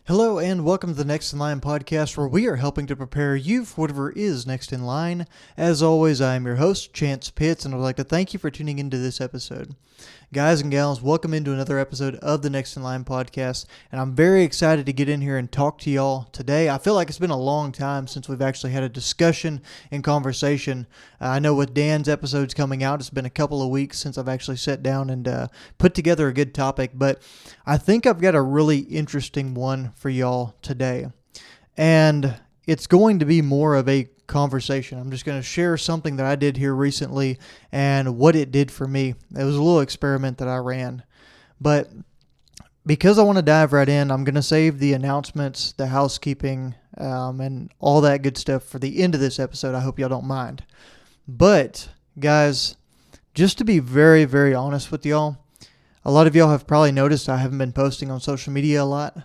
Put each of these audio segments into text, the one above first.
Hello and welcome to the Next in Line podcast, where we are helping to prepare you for whatever is next in line. As always, I am your host, Chance Pitts, and I'd like to thank you for tuning into this episode. Guys and gals, welcome into another episode of the Next in Line podcast, and I'm very excited to get in here and talk to y'all today. I feel like it's been a long time since we've actually had a discussion and conversation. I know with Dan's episodes coming out, it's been a couple of weeks since I've actually sat down and put together a good topic, but I think I've got a really interesting one for y'all today, and it's going to be more of a conversation. I'm just going to share something that I did here recently and what it did for me. It was a little experiment that I ran, but because I want to dive right in, I'm going to save the announcements, the housekeeping, and all that good stuff for the end of this episode. I hope y'all don't mind. But guys, just to be very, very honest with y'all, a lot of y'all have probably noticed I haven't been posting on social media a lot.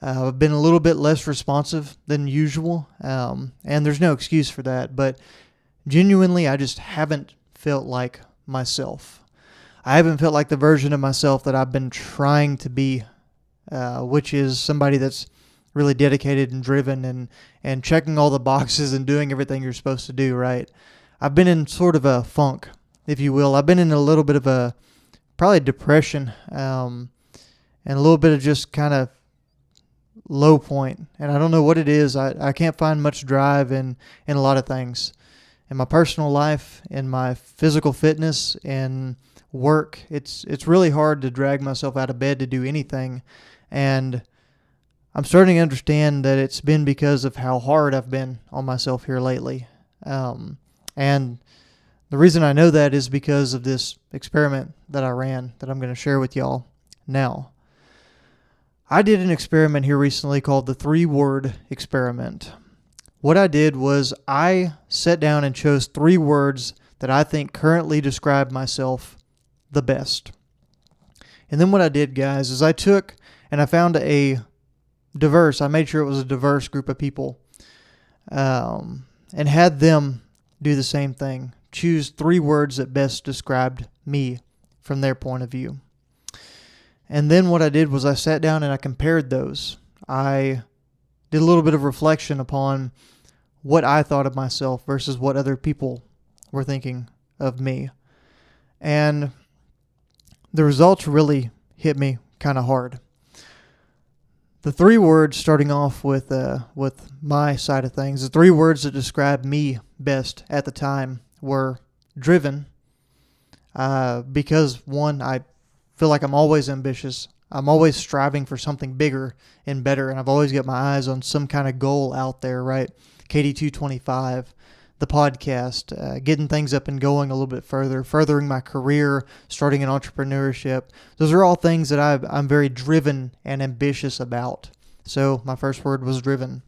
I've been a little bit less responsive than usual, and there's no excuse for that, but genuinely, I just haven't felt like myself. I haven't felt like the version of myself that I've been trying to be, which is somebody that's really dedicated and driven and checking all the boxes and doing everything you're supposed to do, right? I've been in sort of a funk, if you will. I've been in a little bit of a, probably depression, and a little bit of just kind of low point, and I don't know what it is. I can't find much drive in a lot of things. In my personal life, in my physical fitness, in work, it's really hard to drag myself out of bed to do anything, and I'm starting to understand that it's been because of how hard I've been on myself here lately. And the reason I know that is because of this experiment that I ran that I'm going to share with y'all now. I did an experiment here recently called the 3-word experiment. What I did was I sat down and chose 3 words that I think currently describe myself the best. And then what I did, guys, is I took and I found I made sure it was a diverse group of people, and had them do the same thing. Choose 3 words that best described me from their point of view. And then what I did was I sat down and I compared those. I did a little bit of reflection upon what I thought of myself versus what other people were thinking of me. And the results really hit me kind of hard. The 3 words, starting off with my side of things, the 3 words that described me best at the time were driven, because one, I feel like I'm always ambitious. I'm always striving for something bigger and better, and I've always got my eyes on some kind of goal out there, right? KD 225, the podcast, getting things up and going a little bit further, furthering my career, starting an entrepreneurship. Those are all things that I'm very driven and ambitious about. So my first word was driven.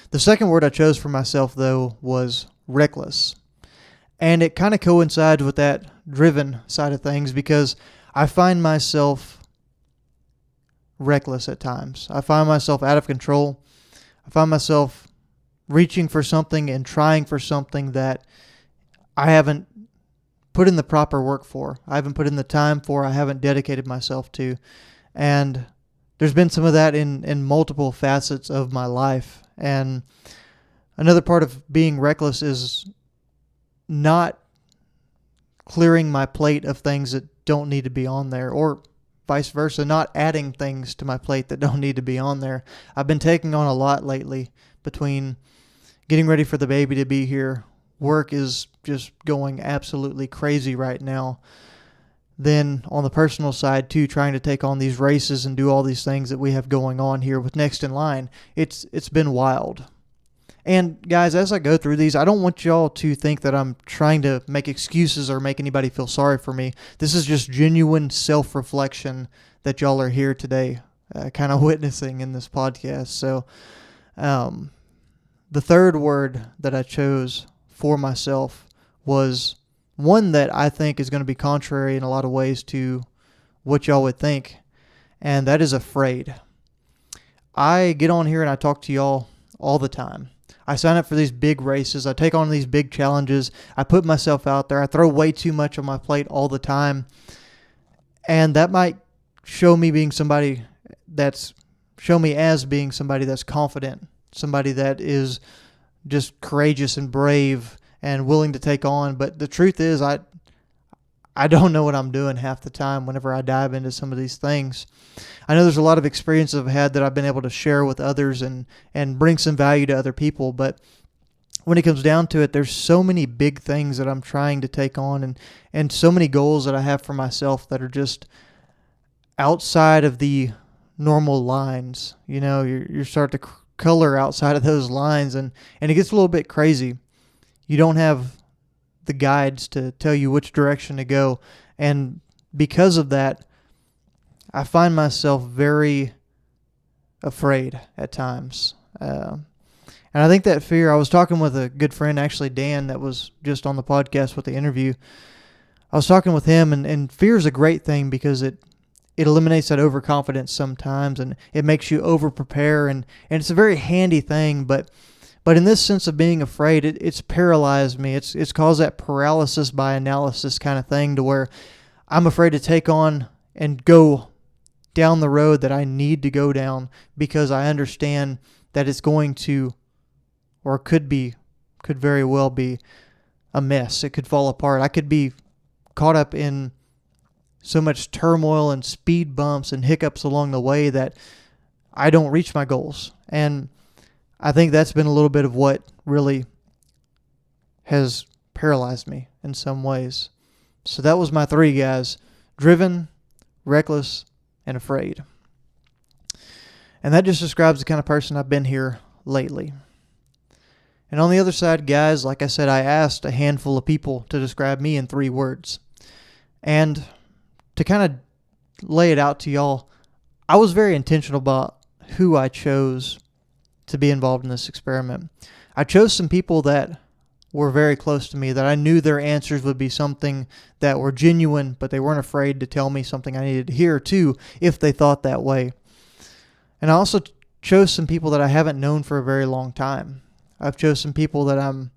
The second word I chose for myself, though, was reckless. And it kind of coincides with that driven side of things because I find myself reckless at times. I find myself out of control. I find myself reaching for something and trying for something that I haven't put in the proper work for. I haven't put in the time for. I haven't dedicated myself to. And there's been some of that in multiple facets of my life. And another part of being reckless is not clearing my plate of things that don't need to be on there, or vice versa, not adding things to my plate that don't need to be on there. I've been taking on a lot lately between getting ready for the baby to be here. Work is just going absolutely crazy right now. Then on the personal side too, trying to take on these races and do all these things that we have going on here with Next in Line. It's been wild. And guys, as I go through these, I don't want y'all to think that I'm trying to make excuses or make anybody feel sorry for me. This is just genuine self-reflection that y'all are here today, kind of witnessing in this podcast. So the third word that I chose for myself was one that I think is going to be contrary in a lot of ways to what y'all would think, and that is afraid. I get on here and I talk to y'all all the time. I sign up for these big races. I take on these big challenges. I put myself out there. I throw way too much on my plate all the time. And that might show me being somebody that's show me as being somebody that's confident, somebody that is just courageous and brave and willing to take on. But the truth is, I don't know what I'm doing half the time whenever I dive into some of these things. I know there's a lot of experiences I've had that I've been able to share with others and bring some value to other people. But when it comes down to it, there's so many big things that I'm trying to take on and so many goals that I have for myself that are just outside of the normal lines. You know, you start to color outside of those lines and it gets a little bit crazy. You don't have the guides to tell you which direction to go. And because of that, I find myself very afraid at times. And I think that fear, I was talking with a good friend, actually Dan, that was just on the podcast with the interview. I was talking with him, and fear is a great thing because it eliminates that overconfidence sometimes, and it makes you over-prepare, and it's a very handy thing, but in this sense of being afraid, it's paralyzed me. It's caused that paralysis by analysis kind of thing to where I'm afraid to take on and go down the road that I need to go down because I understand that it's going to, or could very well be, a mess. It could fall apart. I could be caught up in so much turmoil and speed bumps and hiccups along the way that I don't reach my goals. And I think that's been a little bit of what really has paralyzed me in some ways. So that was my 3, guys: driven, reckless, and afraid. And that just describes the kind of person I've been here lately. And on the other side, guys, like I said, I asked a handful of people to describe me in 3 words. And to kind of lay it out to y'all, I was very intentional about who I chose to be involved in this experiment. I chose some people that were very close to me, that I knew their answers would be something that were genuine, but they weren't afraid to tell me something I needed to hear too, if they thought that way. And I also chose some people that I haven't known for a very long time. I've chose some people that I'm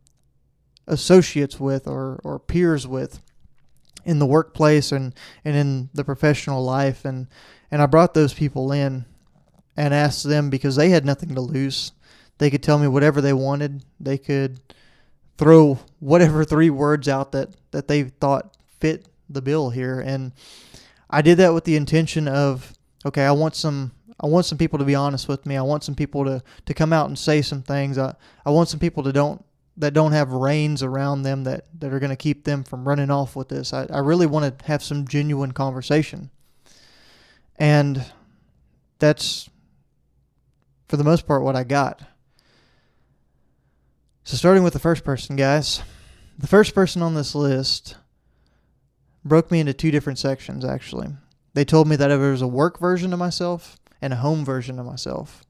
associates with or peers with in the workplace and in the professional life. And I brought those people in and asked them because they had nothing to lose. They could tell me whatever they wanted. They could throw whatever 3 words out that they thought fit the bill here. And I did that with the intention of, okay, I want some people to be honest with me. I want some people to come out and say some things. I want some people that don't have reins around them that are going to keep them from running off with this. I really want to have some genuine conversation. And that's, for the most part, what I got. So starting with the first person, guys. The first person on this list broke me into 2 different sections, actually. They told me that there was a work version of myself and a home version of myself,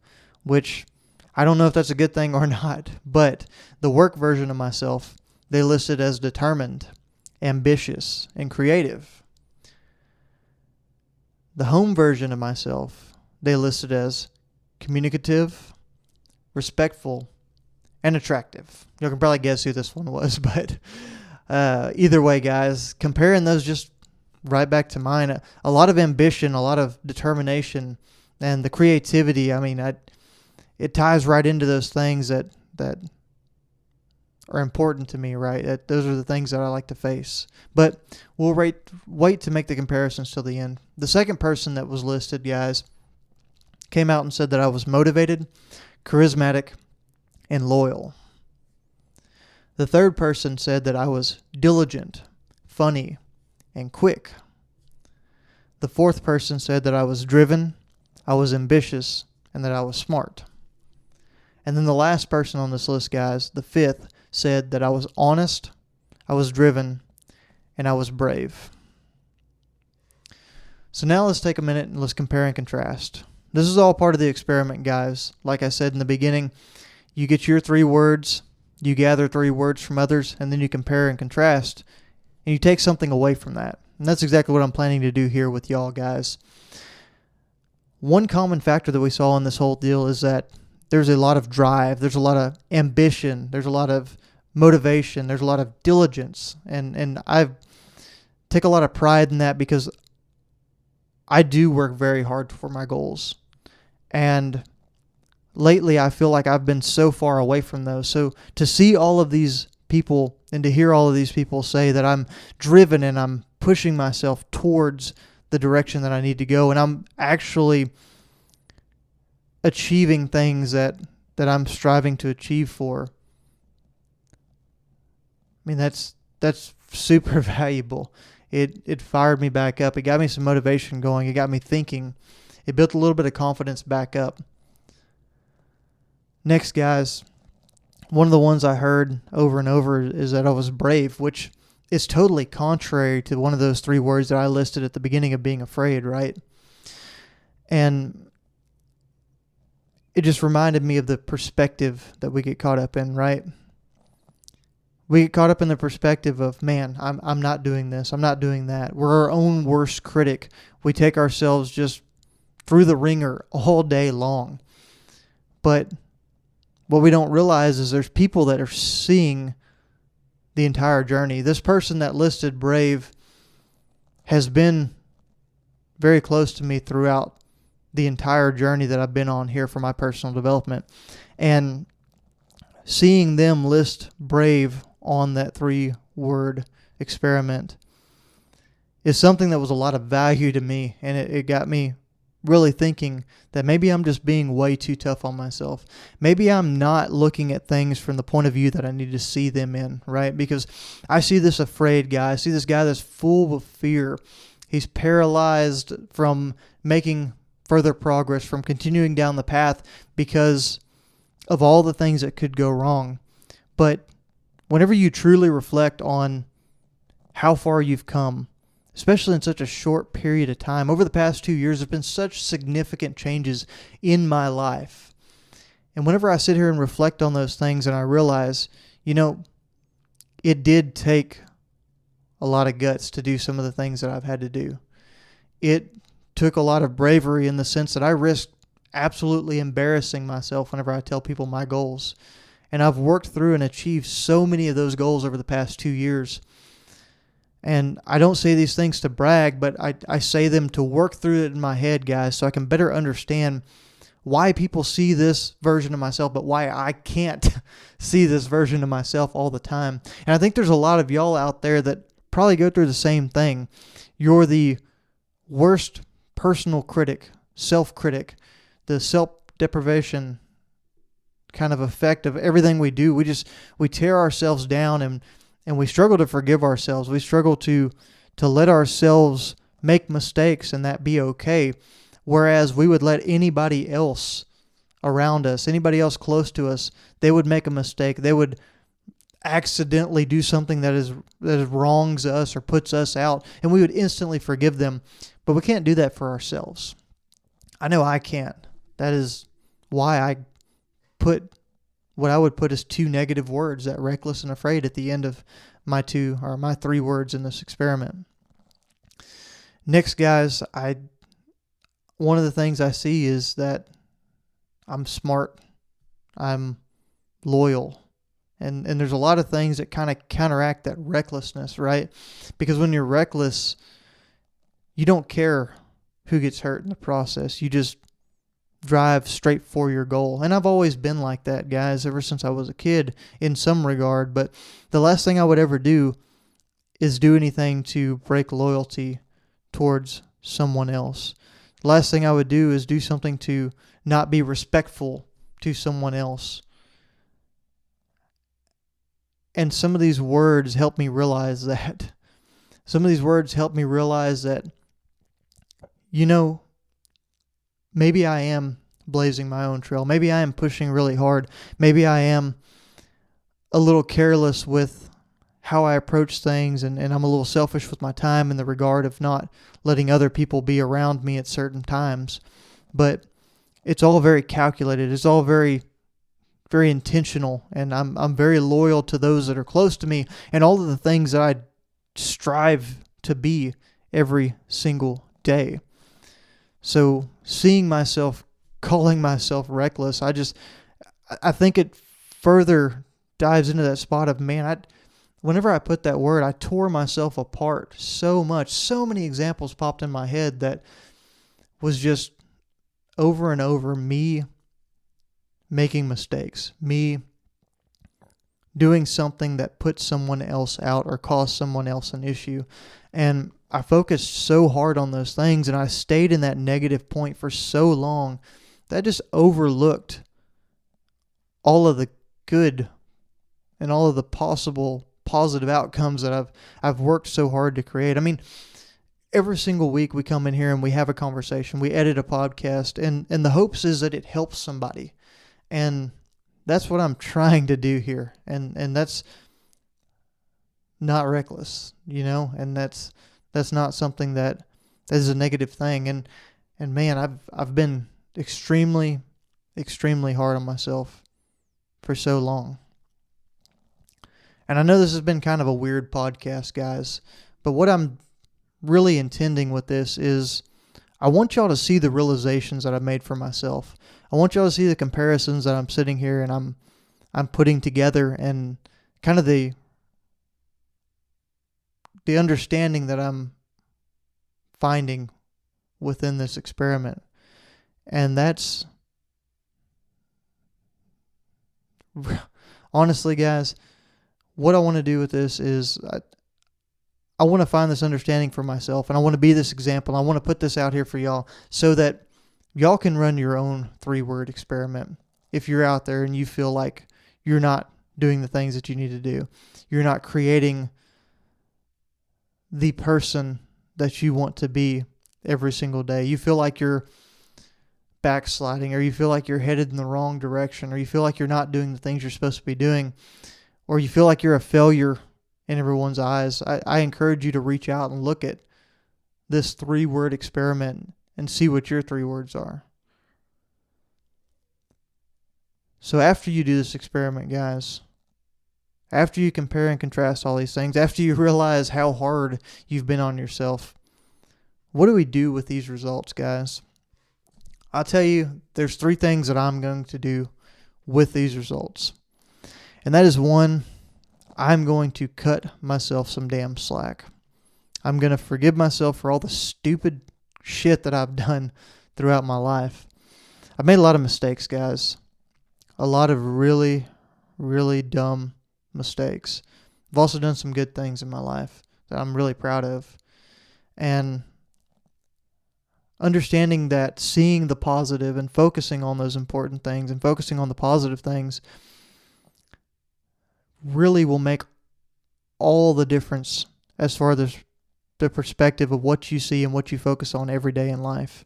which I don't know if that's a good thing or not, but the work version of myself, they listed as determined, ambitious, and creative. The home version of myself, they listed as communicative, respectful, and attractive. You can probably guess who this one was, but either way, guys, comparing those just right back to mine, a lot of ambition, a lot of determination, and the creativity. I mean, it ties right into those things that are important to me, right? Those are the things that I like to face. But we'll wait to make the comparisons till the end. The second person that was listed, guys, came out and said that I was motivated, charismatic, and loyal. The third person said that I was diligent, funny, and quick. The fourth person said that I was driven, I was ambitious, and that I was smart. And then the last person on this list, guys, the fifth, said that I was honest, I was driven, and I was brave. So now let's take a minute and let's compare and contrast. This is all part of the experiment, guys. Like I said in the beginning, you get your 3 words, you gather 3 words from others, and then you compare and contrast, and you take something away from that. And that's exactly what I'm planning to do here with y'all, guys. One common factor that we saw in this whole deal is that there's a lot of drive, there's a lot of ambition, there's a lot of motivation, there's a lot of diligence, and I take a lot of pride in that because I do work very hard for my goals. And lately I feel like I've been so far away from those. So to see all of these people and to hear all of these people say that I'm driven and I'm pushing myself towards the direction that I need to go, and I'm actually achieving things that I'm striving to achieve for. I mean, that's super valuable. It fired me back up. It got me some motivation going. It got me thinking. It built a little bit of confidence back up. Next, guys, one of the ones I heard over and over is that I was brave, which is totally contrary to one of those 3 words that I listed at the beginning of being afraid, right? And it just reminded me of the perspective that we get caught up in, right? We get caught up in the perspective of, man, I'm not doing this. I'm not doing that. We're our own worst critic. We take ourselves just through the ringer all day long. But what we don't realize is there's people that are seeing the entire journey. This person that listed brave has been very close to me throughout the entire journey that I've been on here for my personal development. And seeing them list brave on that 3-word experiment is something that was a lot of value to me, and it got me really thinking that maybe I'm just being way too tough on myself. Maybe I'm not looking at things from the point of view that I need to see them in, right? Because I see this afraid guy. I see this guy that's full of fear. He's paralyzed from making further progress, from continuing down the path because of all the things that could go wrong. But whenever you truly reflect on how far you've come, especially in such a short period of time, over the past 2 years, there have been such significant changes in my life. And whenever I sit here and reflect on those things and I realize, it did take a lot of guts to do some of the things that I've had to do. It took a lot of bravery in the sense that I risked absolutely embarrassing myself whenever I tell people my goals. And I've worked through and achieved so many of those goals over the past 2 years. And I don't say these things to brag, but I say them to work through it in my head, guys, so I can better understand why people see this version of myself, but why I can't see this version of myself all the time. And I think there's a lot of y'all out there that probably go through the same thing. You're the worst personal critic, self-critic, the self-deprivation kind of effect of everything we do. We tear ourselves down and we struggle to forgive ourselves. We struggle to let ourselves make mistakes and that be okay. Whereas we would let anybody else around us, anybody else close to us, they would make a mistake. They would accidentally do something that wrongs us or puts us out, and we would instantly forgive them. But we can't do that for ourselves. I know I can't. That is why I put what I would put as 2 negative words, that reckless and afraid, at the end of my 3 words in this experiment. Next, guys, one of the things I see is that I'm smart, I'm loyal, and there's a lot of things that kind of counteract that recklessness, right? Because when you're reckless, you don't care who gets hurt in the process. You just drive straight for your goal. And I've always been like that, guys, ever since I was a kid in some regard. But the last thing I would ever do is do anything to break loyalty towards someone else. The last thing I would do is do something to not be respectful to someone else. And some of these words help me realize that. Some of these words help me realize that, maybe I am blazing my own trail. Maybe I am pushing really hard. Maybe I am a little careless with how I approach things, and I'm a little selfish with my time in the regard of not letting other people be around me at certain times. But it's all very calculated. It's all very, very intentional, and I'm very loyal to those that are close to me and all of the things that I strive to be every single day. So seeing myself, calling myself reckless, I think it further dives into that spot of, man, whenever I put that word, I tore myself apart so much. So many examples popped in my head that was just over and over me making mistakes, me doing something that puts someone else out or caused someone else an issue. And I focused so hard on those things, and I stayed in that negative point for so long that I just overlooked all of the good and all of the possible positive outcomes that I've worked so hard to create. I mean, every single week we come in here and we have a conversation, we edit a podcast, and the hopes is that it helps somebody. And that's what I'm trying to do here. And that's not reckless, and that's not something that is a negative thing. And man, I've been extremely, extremely hard on myself for so long. And I know this has been kind of a weird podcast, guys, but what I'm really intending with this is I want y'all to see the realizations that I've made for myself. I want y'all to see the comparisons that I'm sitting here and I'm putting together, and kind of the understanding that I'm finding within this experiment. And that's, honestly, guys, what I want to do with this is I want to find this understanding for myself, and I want to be this example. I want to put this out here for y'all so that y'all can run your own 3-word experiment. If you're out there and you feel like you're not doing the things that you need to do, you're not creating the person that you want to be every single day, you feel like you're backsliding, or you feel like you're headed in the wrong direction, or you feel like you're not doing the things you're supposed to be doing, or you feel like you're a failure in everyone's eyes, I encourage you to reach out and look at this 3-word experiment and see what your 3 words are. So after you do this experiment, guys, after you compare and contrast all these things, after you realize how hard you've been on yourself, what do we do with these results, guys? I'll tell you, there's 3 things that I'm going to do with these results. And that is, 1, I'm going to cut myself some damn slack. I'm going to forgive myself for all the stupid shit that I've done throughout my life. I've made a lot of mistakes, guys. A lot of really, really dumb mistakes. I've also done some good things in my life that I'm really proud of. And understanding that, seeing the positive and focusing on those important things and focusing on the positive things really will make all the difference as far as the perspective of what you see and what you focus on every day in life.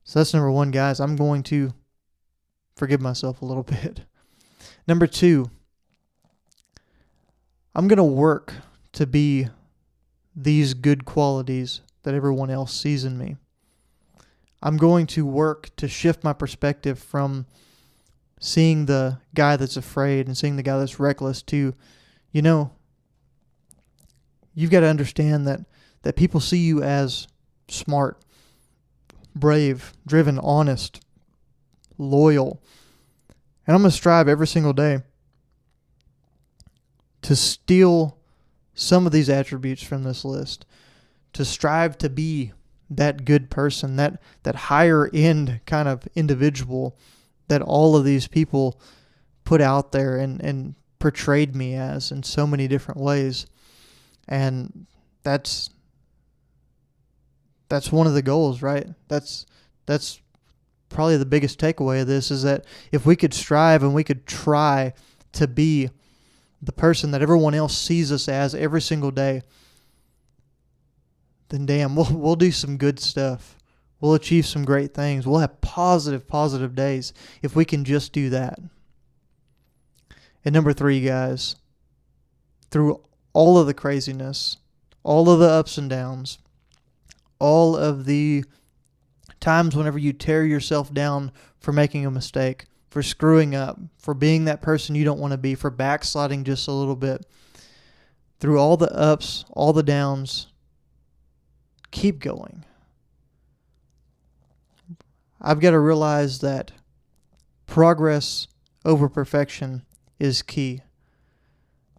So that's number 1, guys. I'm going to forgive myself a little bit. Number 2, I'm going to work to be these good qualities that everyone else sees in me. I'm going to work to shift my perspective from seeing the guy that's afraid and seeing the guy that's reckless to, you've got to understand that people see you as smart, brave, driven, honest, loyal. And I'm going to strive every single day to steal some of these attributes from this list, to strive to be that good person, that higher end kind of individual that all of these people put out there and portrayed me as in so many different ways. And that's one of the goals, right? That's probably the biggest takeaway of this, is that if we could strive and we could try to be the person that everyone else sees us as every single day, then damn, we'll do some good stuff. We'll achieve some great things. We'll have positive days if we can just do that. And number 3, guys, through all of the craziness, all of the ups and downs, all of the times whenever you tear yourself down for making a mistake, for screwing up, for being that person you don't want to be, for backsliding just a little bit, through all the ups, all the downs, keep going. I've got to realize that progress over perfection is key.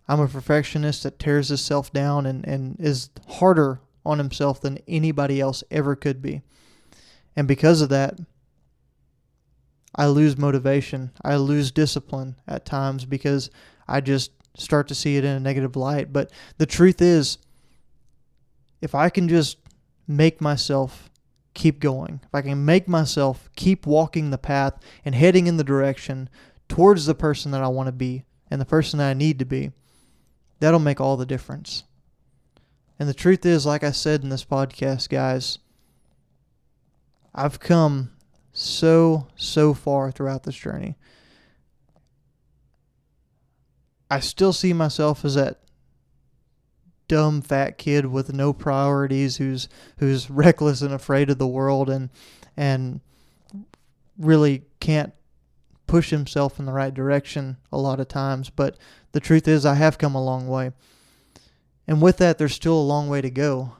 I'm a perfectionist that tears himself down and is harder on himself than anybody else ever could be. And because of that, I lose motivation. I lose discipline at times because I just start to see it in a negative light. But the truth is, if I can just make myself keep going, if I can make myself keep walking the path and heading in the direction towards the person that I want to be and the person that I need to be, that'll make all the difference. And the truth is, like I said in this podcast, guys, I've come so far throughout this journey. I still see myself as that dumb fat kid with no priorities who's reckless and afraid of the world and really can't push himself in the right direction a lot of times. But the truth is, I have come a long way. And with that, there's still a long way to go.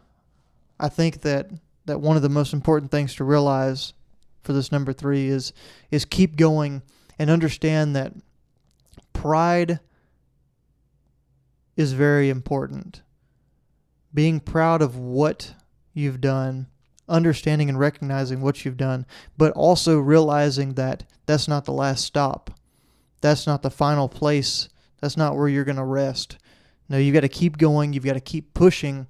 I think that one of the most important things to realize for this number 3 is keep going and understand that pride is very important. Being proud of what you've done, understanding and recognizing what you've done, but also realizing that that's not the last stop. That's not the final place. That's not where you're going to rest. No, you've got to keep going. You've got to keep pushing.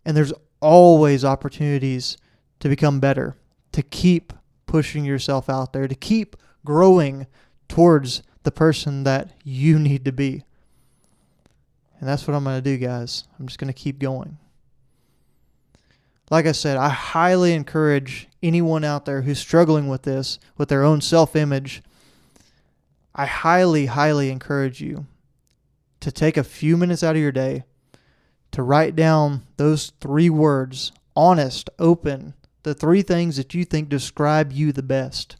And there's always opportunities to become better, to keep pushing yourself out there, to keep growing towards the person that you need to be. And that's what I'm going to do, guys. I'm just going to keep going. Like I said, I highly encourage anyone out there who's struggling with this, with their own self-image. I highly encourage you to take a few minutes out of your day to write down those 3 words, honest, open, the 3 things that you think describe you the best.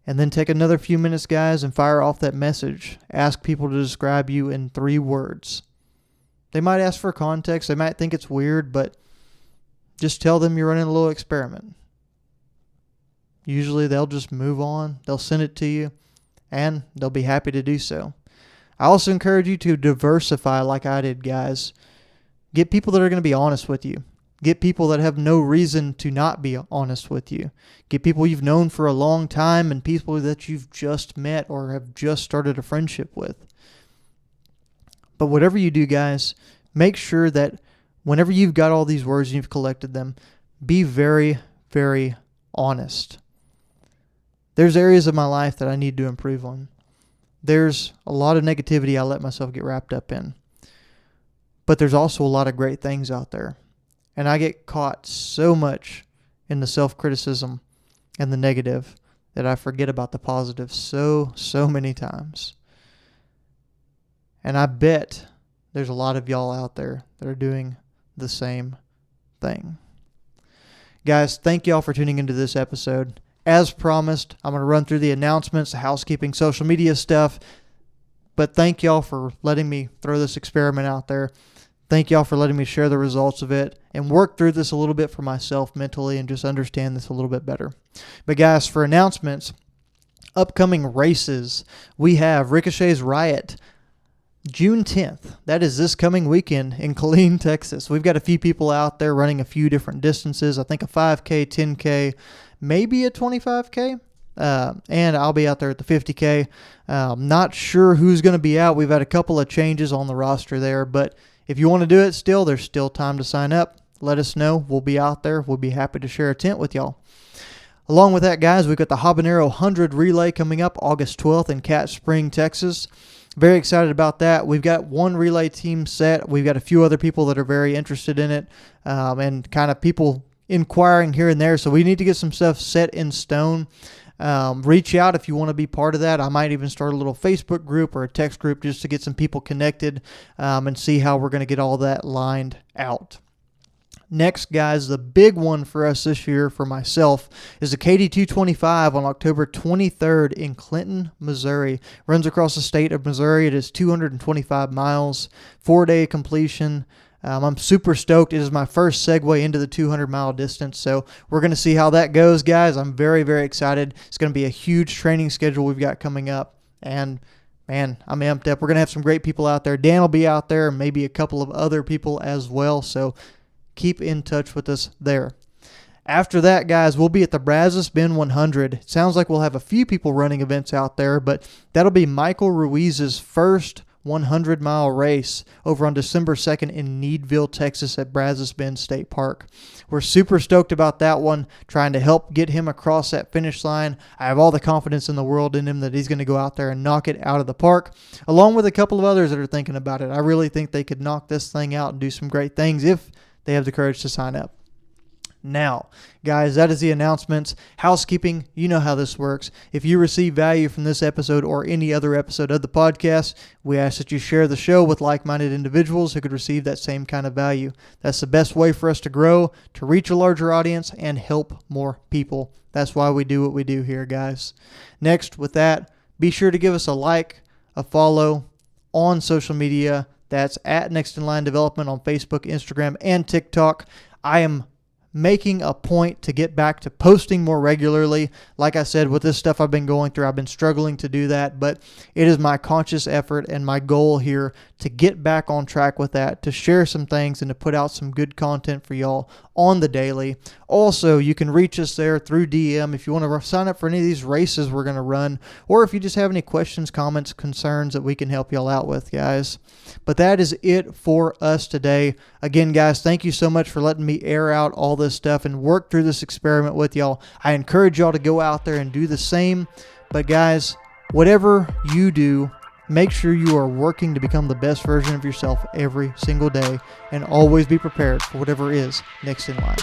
And then take another few minutes, guys, and fire off that message. Ask people to describe you in 3 words. They might ask for context. They might think it's weird, but just tell them you're running a little experiment. Usually they'll just move on. They'll send it to you, and they'll be happy to do so. I also encourage you to diversify like I did, guys. Get people that are going to be honest with you. Get people that have no reason to not be honest with you. Get people you've known for a long time and people that you've just met or have just started a friendship with. But whatever you do, guys, make sure that whenever you've got all these words and you've collected them, be very honest. There's areas of my life that I need to improve on. There's a lot of negativity I let myself get wrapped up in. But there's also a lot of great things out there. And I get caught so much in the self-criticism and the negative that I forget about the positive so many times. And I bet there's a lot of y'all out there that are doing the same thing. Guys, thank y'all for tuning into this episode. As promised, I'm going to run through the announcements, the housekeeping, social media stuff. But thank y'all for letting me throw this experiment out there. Thank y'all for letting me share the results of it and work through this a little bit for myself mentally and just understand this a little bit better. But guys, for announcements, upcoming races, we have Ricochet's Riot, June 10th. That is this coming weekend in Killeen, Texas. We've got a few people out there running a few different distances. I think a 5K, 10K, maybe a 25K. And I'll be out there at the 50K. Not sure who's going to be out. We've had a couple of changes on the roster there, but if you want to do it still, there's still time to sign up. Let us know. We'll be out there. We'll be happy to share a tent with y'all. Along with that, guys, we've got the Habanero 100 Relay coming up August 12th in Cat Spring, Texas. Very excited about that. We've got one relay team set. We've got a few other people that are very interested in it, and kind of people inquiring here and there. So we need to get some stuff set in stone. Reach out if you want to be part of that. I might even start a little Facebook group or a text group just to get some people connected and see how we're going to get all that lined out. Next, guys, the big one for us this year, for myself, is the KD225 on October 23rd in Clinton, Missouri. Runs across the state of Missouri. It is 225 miles, 4-day completion. I'm super stoked. It is my first segue into the 200-mile distance, so we're going to see how that goes, guys. I'm very excited. It's going to be a huge training schedule we've got coming up, and man, I'm amped up. We're going to have some great people out there. Dan will be out there, and maybe a couple of other people as well, so keep in touch with us there. After that, guys, we'll be at the Brazos Bend 100. It sounds like we'll have a few people running events out there, but that'll be Michael Ruiz's first 100-mile race over on December 2nd in Needville, Texas at Brazos Bend State Park. We're super stoked about that one, trying to help get him across that finish line. I have all the confidence in the world in him that he's going to go out there and knock it out of the park, along with a couple of others that are thinking about it. I really think they could knock this thing out and do some great things if they have the courage to sign up. Now, guys, that is the announcements. Housekeeping, you know how this works. If you receive value from this episode or any other episode of the podcast, we ask that you share the show with like-minded individuals who could receive that same kind of value. That's the best way for us to grow, to reach a larger audience, and help more people. That's why we do what we do here, guys. Next, with that, be sure to give us a like, a follow on social media. That's at Next in Line Development on Facebook, Instagram, and TikTok. I am making a point to get back to posting more regularly. Like I said, with this stuff I've been going through, I've been struggling to do that, but it is my conscious effort and my goal here to get back on track with that, to share some things and to put out some good content for y'all on the daily. Also, you can reach us there through DM if you want to sign up for any of these races we're going to run, or if you just have any questions, comments, concerns that we can help y'all out with, guys. But that is it for us today. Again, guys, thank you so much for letting me air out all this stuff and work through this experiment with y'all. I encourage y'all to go out there and do the same. But guys, whatever you do, make sure you are working to become the best version of yourself every single day, and always be prepared for whatever is next in line.